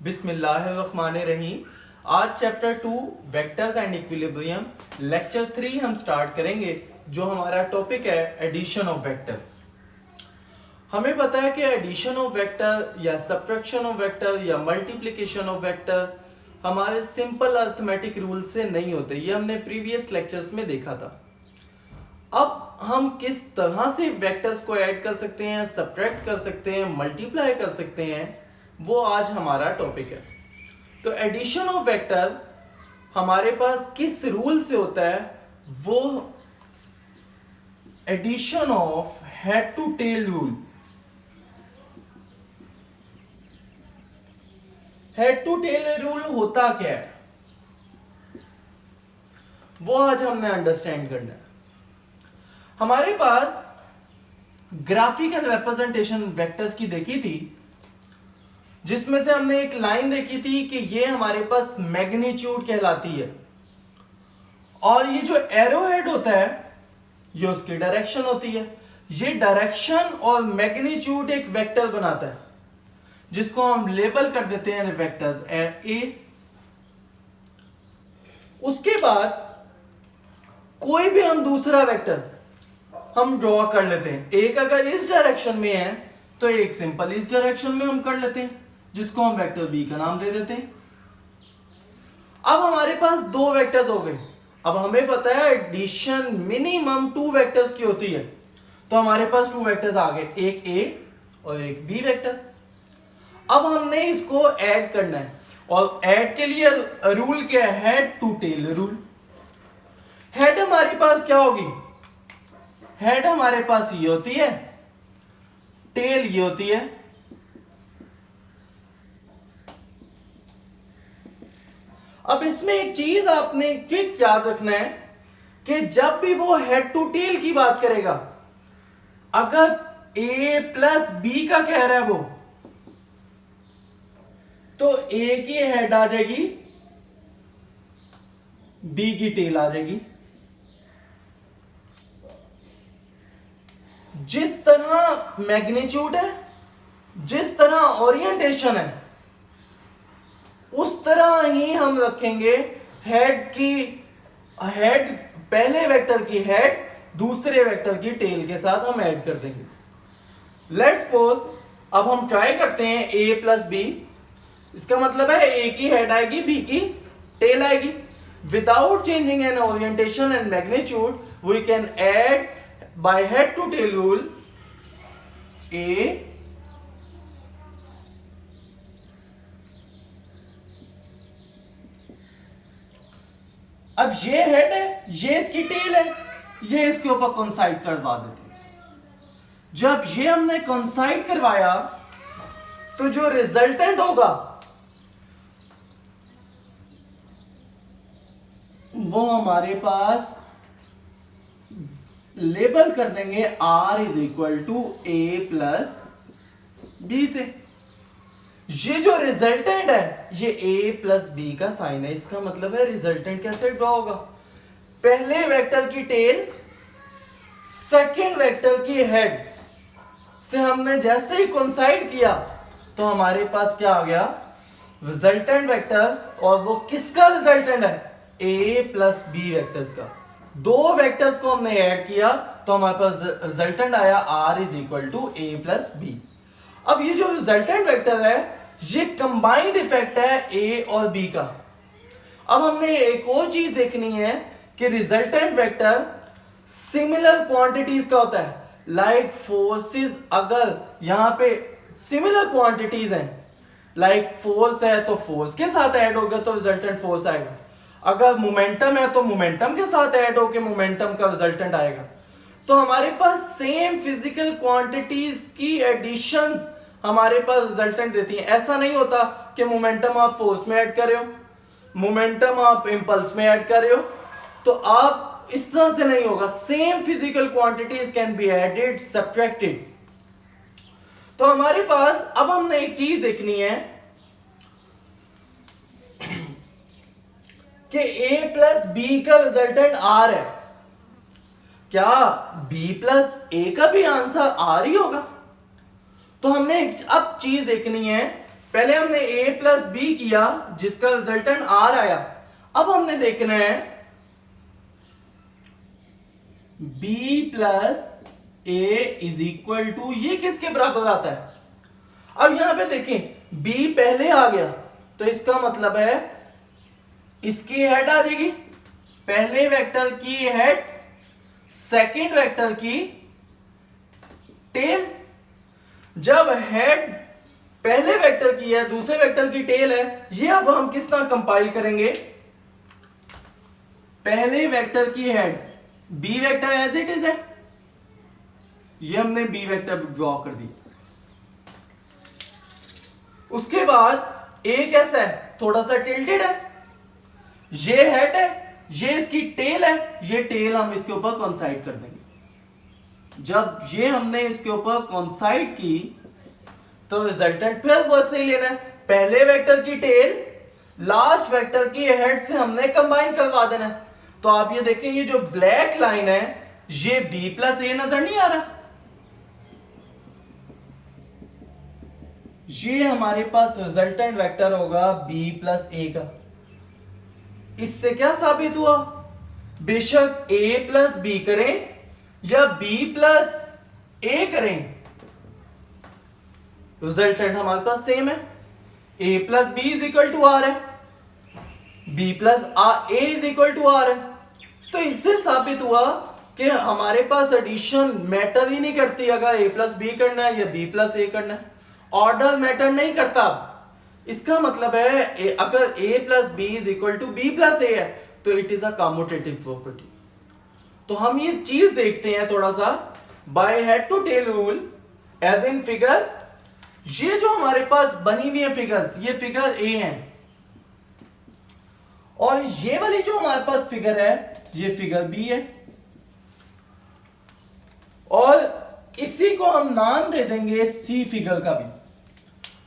बिस्मिल्लाहिर्रहमानिर्रहीम। आज chapter 2 vectors and equilibrium lecture 3 हम स्टार्ट करेंगे, जो हमारा टॉपिक है एडिशन ऑफ वेक्टर्स। हमें पता है कि एडिशन ऑफ वेक्टर या सब्ट्रैक्शन ऑफ वेक्टर या मल्टीप्लिकेशन ऑफ वेक्टर हमारे सिंपल अर्थमेटिक रूल से नहीं होते। ये हमने प्रीवियस लेक्चर्स में देखा था। अब हम किस तरह से वेक्टर्स को ऐड कर सकते हैं, सब्ट्रैक्ट कर सकते हैं, मल्टीप्लाई कर सकते हैं, वो आज हमारा टॉपिक है। तो एडिशन ऑफ वेक्टर हमारे पास किस रूल से होता है? वो addition of head to tail rule. Head to tail rule होता क्या है, वो आज हमने अंडरस्टैंड करना है। हमारे पास ग्राफिकल रिप्रेजेंटेशन वेक्टर्स की देखी थी, जिसमें से हमने एक लाइन देखी थी कि ये हमारे पास मैग्नीट्यूड कहलाती है, और ये जो एरो हेड होता है ये उसकी डायरेक्शन होती है। ये डायरेक्शन और मैग्नीट्यूड एक वेक्टर बनाता है, जिसको हम लेबल कर देते हैं वेक्टर्स ए। उसके बाद कोई भी हम दूसरा वेक्टर हम ड्रॉ कर लेते हैं। एक अगर इस डायरेक्शन में है तो एक सिंपल इस डायरेक्शन में हम कर लेते हैं, जिसको हम वेक्टर बी का नाम दे देते हैं। अब हमारे पास दो वेक्टर्स हो गए। अब हमें पता है एडिशन मिनिमम 2 वेक्टर्स की होती है, तो हमारे पास 2 वेक्टर्स आ गए, एक ए और एक बी वेक्टर। अब हमने इसको ऐड करना है, और ऐड के लिए रूल क्या है? Head to tail rule. Head हमारे पास क्या होगी? हेड हमारे पास ये होती है, टेल ये होती है। अब इसमें एक चीज आपने ट्रिक याद रखना है कि जब भी वो हेड टू टेल की बात करेगा, अगर ए प्लस बी का कह रहा है वो, तो ए की हेड आ जाएगी, बी की टेल आ जाएगी। जिस तरह मैग्नीट्यूड है, जिस तरह ओरिएंटेशन है, उस तरह ही हम रखेंगे हेड पहले वेक्टर की हेड दूसरे वेक्टर की टेल के साथ हम ऐड कर देंगे। लेट्स सपोज अब हम ट्राई करते हैं ए प्लस बी। इसका मतलब है ए की हेड आएगी, बी की टेल आएगी। Without changing an orientation and magnitude we can add by head to tail rule a अब ये हेड है, ये इसकी टेल है, ये इसके ऊपर कंसाइड करवा देते हैं। जब ये हमने कंसाइड करवाया तो जो रिजल्टेंट होगा वो हमारे पास लेबल कर देंगे R is equal to A plus B से। ये जो रिजल्टेंट है ये a प्लस बी का साइन है। इसका मतलब है रिजल्टेंट कैसे ड्रॉ होगा? पहले वेक्टर की टेल सेकेंड वेक्टर की हेड से हमने जैसे ही कोइंसाइड किया तो हमारे पास क्या आ गया? Resultant vector. और वो किसका रिजल्टेंट है? a प्लस बी वेक्टर्स का। दो वेक्टर्स को हमने ऐड किया तो हमारे पास रिजल्टेंट आया R is equal to A plus B. अब ये जो रिजल्टेंट वेक्टर है ये कंबाइंड इफेक्ट है ए और बी का। अब हमने एक और चीज देखनी है कि रिजल्टेंट वेक्टर सिमिलर क्वांटिटीज का होता है। लाइक फोर्सेस, अगर यहां पे सिमिलर क्वांटिटीज हैं, लाइक फोर्स है तो फोर्स के साथ ऐड हो गया तो रिजल्टेंट फोर्स आएगा। अगर मोमेंटम है तो मोमेंटम के साथ ऐड होकर मोमेंटम का रिजल्टेंट आएगा। तो हमारे पास सेम फिजिकल क्वांटिटीज की एडिशंस हमारे पास रिजल्टेंट देती हैं। ऐसा नहीं होता कि मोमेंटम आप फोर्स में ऐड कर रहे हो, मोमेंटम आप इंपल्स में ऐड कर रहे हो, तो आप इस तरह से नहीं होगा। Same physical quantities can be added, subtracted. तो हमारे पास अब हमने एक चीज देखनी है कि a प्लस बी का रिजल्टेंट R है। क्या b प्लस a का भी आंसर R ही होगा? तो हमने अब चीज देखनी है पहले हमने a प्लस बी किया जिसका रिजल्टेंट r आया। अब हमने देखना है b plus a is equal to ये किसके बराबर आता है। अब यहां पे देखें b पहले आ गया तो इसका मतलब है इसकी हेड आ जाएगी, पहले वेक्टर की हेड, सेकंड वेक्टर की टेल। जब हेड पहले वेक्टर की है, दूसरे वेक्टर की टेल है, ये अब हम किस तरह कंपाइल करेंगे। पहले वेक्टर की head B vector as it is है, ये हमने बी वेक्टर ड्रॉ कर दी। उसके बाद ए कैसा है, थोड़ा सा टिल्टेड है, ये हेड है, ये इसकी टेल है, ये टेल हम इसके ऊपर कॉन्साइड कर देंगे। जब ये हमने इसके ऊपर कॉन्साइड की तो रिजल्टेंट फिर वैसे ही लेना है, पहले वेक्टर की टेल लास्ट वेक्टर की हेड से हमने कंबाइन करवा देना है। तो आप ये देखें ये जो ब्लैक लाइन है ये b प्लस ए नजर नहीं आ रहा, ये हमारे पास रिजल्टेंट वेक्टर होगा b प्लस ए का। इससे क्या साबित हुआ, बेशक a प्लस बी करें या b प्लस ए करें, रिजल्टेंट हमारे पास सेम है। a plus B is equal to R है, b plus A is equal to R है। तो इससे साबित हुआ कि हमारे पास एडिशन मैटर ही नहीं करती, अगर a प्लस बी करना है या b प्लस ए करना है, ऑर्डर मैटर नहीं करता। इसका मतलब है अगर a plus B is equal to b plus a है तो it is a commutative property. तो हम ये चीज देखते हैं थोड़ा सा by head to tail rule as in figure. ये जो हमारे पास बनी हुई है फिगर्स, ये फिगर ए है और ये वाली जो हमारे पास फिगर है ये फिगर बी है, और इसी को हम नाम दे देंगे सी फिगर का भी।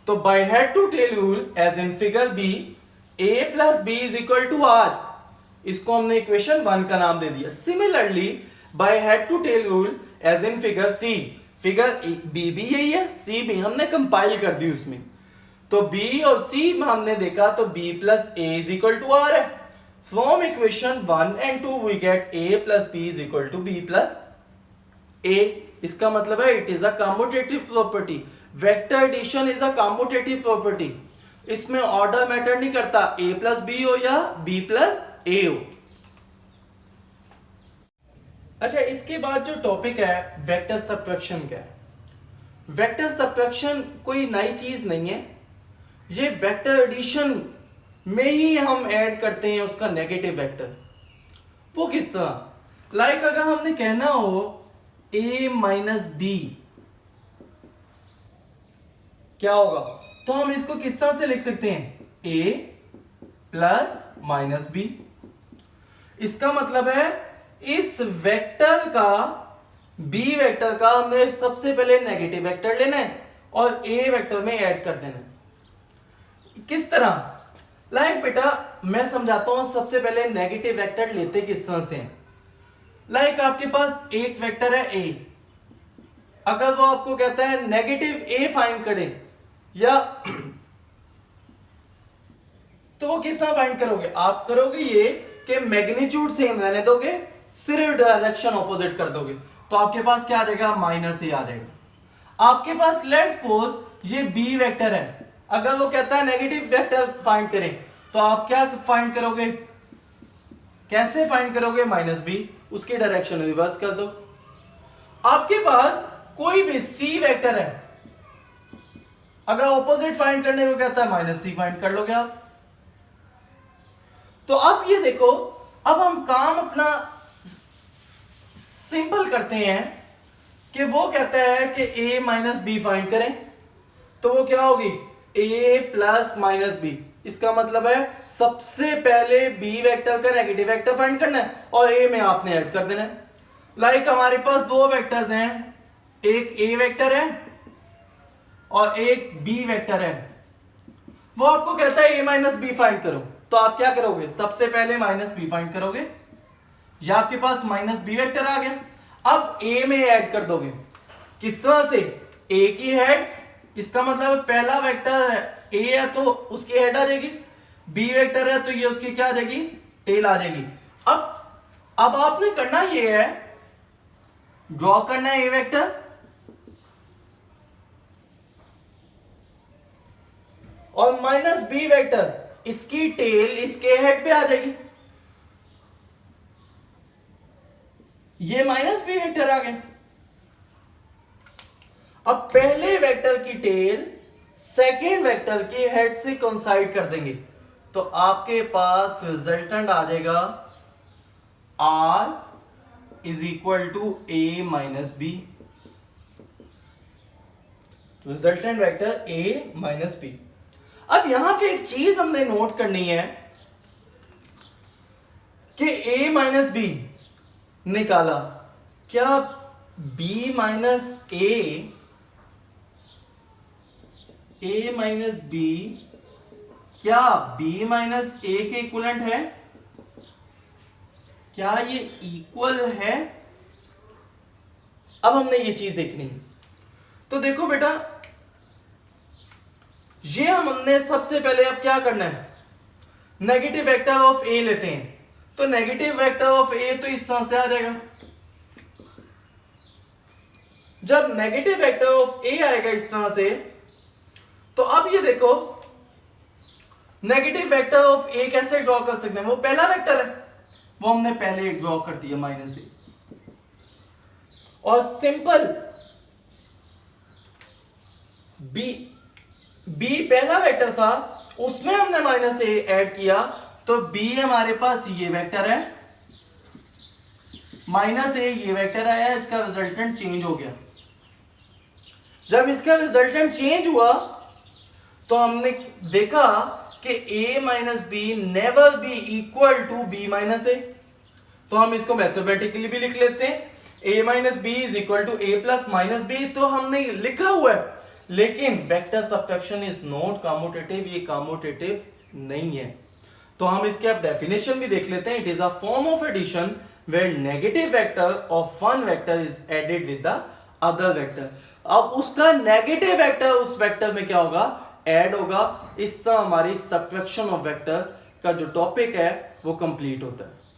तो by head to tail rule as in figure B a plus B is equal to R, इसको हमने इक्वेशन 1 का नाम दे दिया। Similarly by head to tail rule as in figure C, figure B भी यही है, सी भी हमने कंपाइल कर दी उसमें। तो b और c में हमने देखा तो b plus a is equal to R है। From equation 1 and 2 we get a plus b is equal to b plus a। इसका मतलब है it is a commutative property. Vector addition is a commutative property, इसमें order matter नहीं करता, a plus B हो या b plus ए हो। अच्छा, इसके बाद जो टॉपिक है वेक्टर सब्ट्रैक्शन का है। वेक्टर सब्ट्रैक्शन कोई नई चीज नहीं है, ये वेक्टर एडिशन में ही हम ऐड करते हैं उसका नेगेटिव वेक्टर। वो किस तरह, लाइक अगर हमने कहना हो a माइनस बी क्या होगा, तो हम इसको किस तरह से लिख सकते हैं, a प्लस माइनस बी। इसका मतलब है इस वेक्टर का b वेक्टर का हमने सबसे पहले नेगेटिव वेक्टर लेना है और a वेक्टर में ऐड कर देना है। किस तरह, लाइक बेटा मैं समझाता हूं, सबसे पहले नेगेटिव वेक्टर लेते किस तरह से हैं। लाइक आपके पास एक वेक्टर है a, अगर वो आपको कहता है नेगेटिव a फाइंड करें या तो वो किस तरह फाइंड करोगे, आप करोगे ये कि मैग्नीट्यूड सेम रहने दोगे, सिर्फ डायरेक्शन ऑपोजिट कर दोगे, तो आपके पास क्या आ जाएगा, माइनस ए आ जाएगा। आपके पास लेट्स सपोज ये बी वेक्टर है, अगर वो कहता है नेगेटिव वेक्टर फाइंड करें तो आप क्या फाइंड करोगे, कैसे फाइंड करोगे, माइनस बी, उसकी डायरेक्शन रिवर्स कर दो। आपके पास कोई भी सी वेक्टर है, अगर ऑपोजिट फाइंड करने को कहता है माइनस सी फाइंड कर लोगे आप। तो अब ये देखो, अब हम काम अपना सिंपल करते हैं कि वो कहता है कि a माइनस बी फाइंड करें, तो वो क्या होगी, a प्लस माइनस बी। इसका मतलब है सबसे पहले b वेक्टर का नेगेटिव वेक्टर फाइंड करना है और a में आपने ऐड कर देना है। लाइक हमारे पास दो वेक्टर्स हैं, एक a वेक्टर है और एक b वेक्टर है। वो आपको कहता है a माइनस बी फाइंड करो, तो आप क्या करोगे, सबसे पहले माइनस बी फाइंड करोगे, या आपके पास माइनस बी वेक्टर आ गया, अब a में ऐड कर दोगे। किस तरह से, a की हेड, इसका मतलब पहला वेक्टर ए है तो उसकी हेड आ जाएगी, बी वेक्टर है तो ये उसकी क्या आ जाएगी, टेल आ जाएगी। अब आपने करना ये है, ड्रॉ करना है ए वेक्टर और माइनस बी वेक्टर, इसकी टेल इसके हेड पे आ जाएगी। ये माइनस बी वेक्टर आ गए। अब पहले वेक्टर की टेल सेकेंड वेक्टर की हेड से कोइंसाइड कर देंगे तो आपके पास रिजल्टेंट आ जाएगा r is equal to a minus B, resultant vector a minus B. अब यहां पे एक चीज हमने नोट करनी है कि a माइनस बी निकाला, क्या b minus a minus B क्या b माइनस a के इक्वलेंट है? क्या ये इक्वल है? अब हमने ये चीज देखनी है। तो देखो बेटा, ये हमने सबसे पहले अब क्या करना है, नेगेटिव वेक्टर ऑफ a लेते हैं। तो नेगेटिव वेक्टर ऑफ a तो इस तरह से आ जाएगा। जब नेगेटिव वेक्टर ऑफ a आएगा इस तरह से, तो अब ये देखो नेगेटिव वेक्टर ऑफ a कैसे ड्रॉ कर सकते हैं, वो पहला वेक्टर है, वो हमने पहले ड्रॉ कर दिया माइनस a। और सिंपल b पहला वेक्टर था, उसमें हमने माइनस a ऐड किया तो b हमारे पास ये वेक्टर है, माइनस a ये वेक्टर आया, इसका रिजल्टेंट चेंज हो गया। जब इसका रिजल्टेंट चेंज हुआ तो हमने देखा कि a minus B never be equal to b minus a। तो हम इसको मैथमेटिकली भी लिख लेते हैं, a minus B is equal to a plus minus B. तो हमने लिखा हुआ है, लेकिन vector subtraction is not commutative, ये कम्यूटेटिव नहीं है। तो हम इसके अब डेफिनेशन भी देख लेते हैं। It is a form of addition where negative vector of one vector is added with the other vector. अब उसका नेगेटिव वेक्टर उस वेक्टर में क्या होगा, ऐड होगा। इस तरह हमारी सब्ट्रैक्शन ऑफ वेक्टर का जो टॉपिक है वो कंप्लीट होता है।